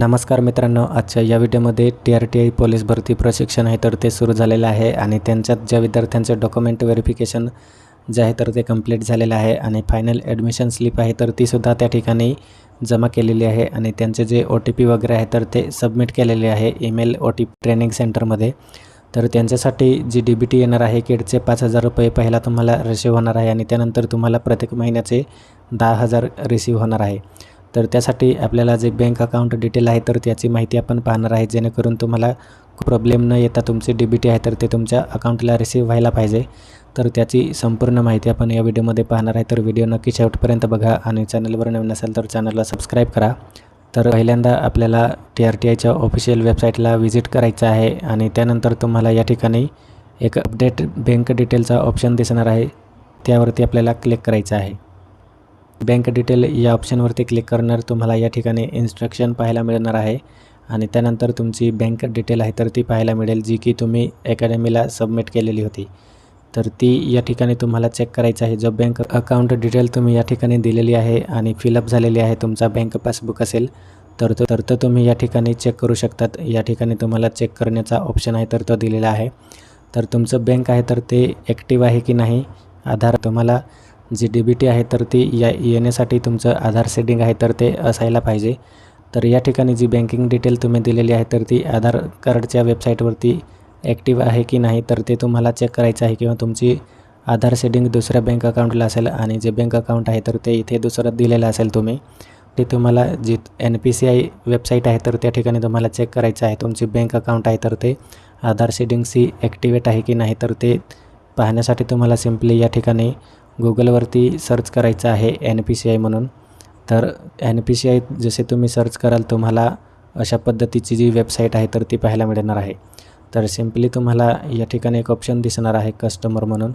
नमस्कार मित्रांनो, आजच्या या व्हिडिओमध्ये TRTI पोलीस भरती प्रशिक्षण आहे तर ते सुरू झालेलं आहे आणि त्यांच्यात ज्या विद्यार्थ्यांचे डॉक्युमेंट व्हेरिफिकेशन जे आहे तर ते कंप्लीट झालेलं आहे आणि फायनल ॲडमिशन स्लिप आहे तर तीसुद्धा त्या ठिकाणी जमा केलेली आहे आणि त्यांचे जे OTP वगैरे आहे तर ते सबमिट केलेले आहे ईमेल OTP ट्रेनिंग सेंटरमध्ये। तर त्यांच्यासाठी जी DBT येणार आहे किडचे 5,000 रुपये पहिला तुम्हाला रिसीव्ह होणार आहे आणि त्यानंतर तुम्हाला प्रत्येक महिन्याचे 10,000 रिसीव्ह होणार आहे। तर त्यासाठी आपल्याला जे बँक अकाउंट डिटेल आहे तर त्याची माहिती आपण पाहणार आहे, जेणेकरून तुम्हाला प्रॉब्लेम न येता तुमचे DBT आहे तर ते तुमच्या अकाउंटला रिसीव्ह व्हायला पाहिजे। तर त्याची संपूर्ण माहिती आपण या व्हिडिओमध्ये पाहणार आहे, तर व्हिडिओ नक्की शेवटपर्यंत बघा आणि चॅनलवर नवीन असेल तर चॅनलला सबस्क्राईब करा। तर पहिल्यांदा आपल्याला TRTIच्या ऑफिशियल वेबसाईटला व्हिजिट करायचं आहे आणि त्यानंतर तुम्हाला या ठिकाणी एक अपडेट बँक डिटेलचा ऑप्शन दिसणार आहे, त्यावरती आपल्याला क्लिक करायचं आहे। बँक डिटेल या ऑप्शनवरती क्लिक करणार तुम्हाला या ठिकाणी इन्स्ट्रक्शन पाहायला मिळणार आहे आणि त्यानंतर तुमची बँक डिटेल आहे तर ती पाहायला मिळेल, जी की तुम्ही अकॅडमीला सबमिट केलेली होती। तर ती या ठिकाणी तुम्हाला चेक करायचं आहे। जो बँक अकाउंट डिटेल तुम्ही या ठिकाणी दिलेली आहे आणि फिलअप झालेली आहे, तुमचा बँक पासबुक असेल तर तुम्ही या ठिकाणी चेक करू शकतात। या ठिकाणी तुम्हाला चेक करण्याचा ऑप्शन आहे तर तो दिलेला आहे। तर तुमचं बँक आहे तर ते ॲक्टिव्ह आहे की नाही, आधार तुम्हाला जी DBT आहे तर ती येण्यासाठी तुमचं आधार सेटिंग आहे तर ते असायला पाहिजे। तर या ठिकाणी जी बँकिंग डिटेल तुम्ही दिलेली आहे तर ती आधार कार्डच्या वेबसाईटवरती ॲक्टिव्ह आहे की नाही तर ते तुम्हाला चेक करायचं आहे, किंवा तुमची आधार सेटिंग दुसऱ्या बँक अकाउंटला असेल आणि जे बँक अकाउंट आहे तर ते इथे दुसरं दिलेलं असेल तुम्ही, ते तुम्हाला जी NPCI वेबसाईट आहे तर त्या ठिकाणी तुम्हाला चेक करायचं आहे तुमची बँक अकाउंट आहे तर ते आधार सेटिंगशी ॲक्टिवेट आहे की नाही। तर ते पाहण्यासाठी तुम्हाला सिम्पली या ठिकाणी गुगलवरती सर्च करायचं आहे NPCI म्हणून। तर NPCI जसे तुम्ही सर्च कराल तुम्हाला अशा पद्धतीची जी वेबसाईट आहे तर ती पाहायला मिळणार आहे। तर सिम्पली तुम्हाला या ठिकाणी एक ऑप्शन दिसणार आहे कस्टमर म्हणून,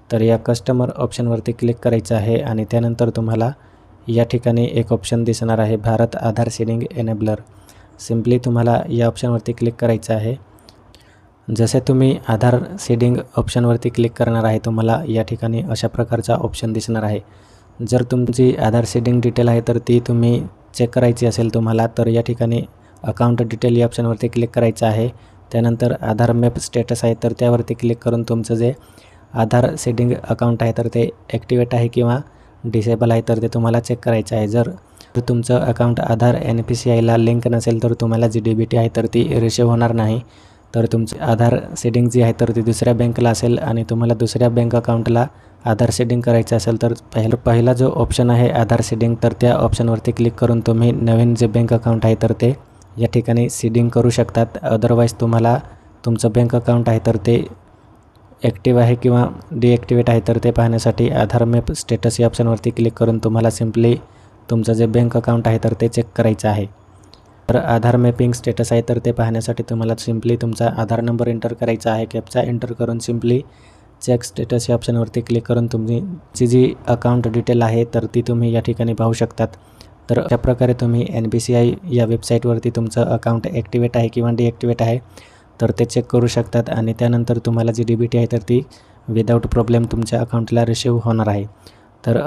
तर या कस्टमर ऑप्शनवरती क्लिक करायचं आहे आणि त्यानंतर तुम्हाला या ठिकाणी एक ऑप्शन दिसणार आहे भारत आधार सीडिंग एनेबलर। सिम्पली तुम्हाला या ऑप्शनवरती क्लिक करायचं आहे। जसे तुम्ही आधार सीडिंग ऑप्शनवरती क्लिक करणार आहे तुम्हाला या ठिकाणी अशा प्रकारचा ऑप्शन दिसणार आहे। जर तुमची आधार सीडिंग डिटेल आहे तर ती तुम्ही चेक करायची असेल तुम्हाला, तर या ठिकाणी अकाउंट डिटेल या ऑप्शनवरती क्लिक करायचं आहे। त्यानंतर आधार मॅप स्टेटस आहे तर त्यावरती क्लिक करून तुमचं जे आधार सीडिंग अकाउंट आहे तर ते ॲक्टिवेट आहे किंवा डिसेबल आहे तर ते तुम्हाला चेक करायचं आहे। जर तुमचं अकाउंट आधार NPCIला लिंक नसेल तर तुम्हाला जी DBT आहे तर ती रिसीव्ह होणार नाही। तर तुमची आधार सेटिंग जी आहे तर ती दुसऱ्या बँकला असेल आणि तुम्हाला दुसऱ्या बँक अकाउंटला आधार सेटिंग करायचं असेल तर पहिला जो ऑप्शन आहे आधार सेटिंग, तर त्या ऑप्शनवरती क्लिक करून तुम्ही नवीन जे बँक अकाउंट आहे तर ते या ठिकाणी सीडिंग करू शकतात। अदरवाईज तुम्हाला तुमचं बँक अकाउंट आहे तर ते ॲक्टिव्ह आहे किंवा डिॲक्टिवेट आहे तर ते पाहण्यासाठी आधार मॅप स्टेटस या ऑप्शनवरती क्लिक करून तुम्हाला सिम्पली तुमचं जे बँक अकाउंट आहे तर ते चेक करायचं आहे। तर आधार मॅपिंग स्टेटस आहे तर ते पाहण्यासाठी तुम्हाला सिम्पली तुमचा आधार नंबर एंटर करायचा आहे, कॅप्चा एंटर करून सिम्पली चेक स्टेटस या ऑप्शनवरती क्लिक करून तुमची जी अकाउंट डिटेल आहे तर ती तुम्ही या ठिकाणी पाहू शकतात। तर अशा प्रकारे तुम्ही NPCI या वेबसाईटवरती तुमचं अकाउंट ॲक्टिवेट आहे किंवा डिॲक्टिवेट आहे तर ते चेक करू शकतात आणि त्यानंतर तुम्हाला जी DBT आहे तर ती विदाऊट प्रॉब्लेम तुमच्या अकाउंटला रिसीव्ह होणार आहे। तर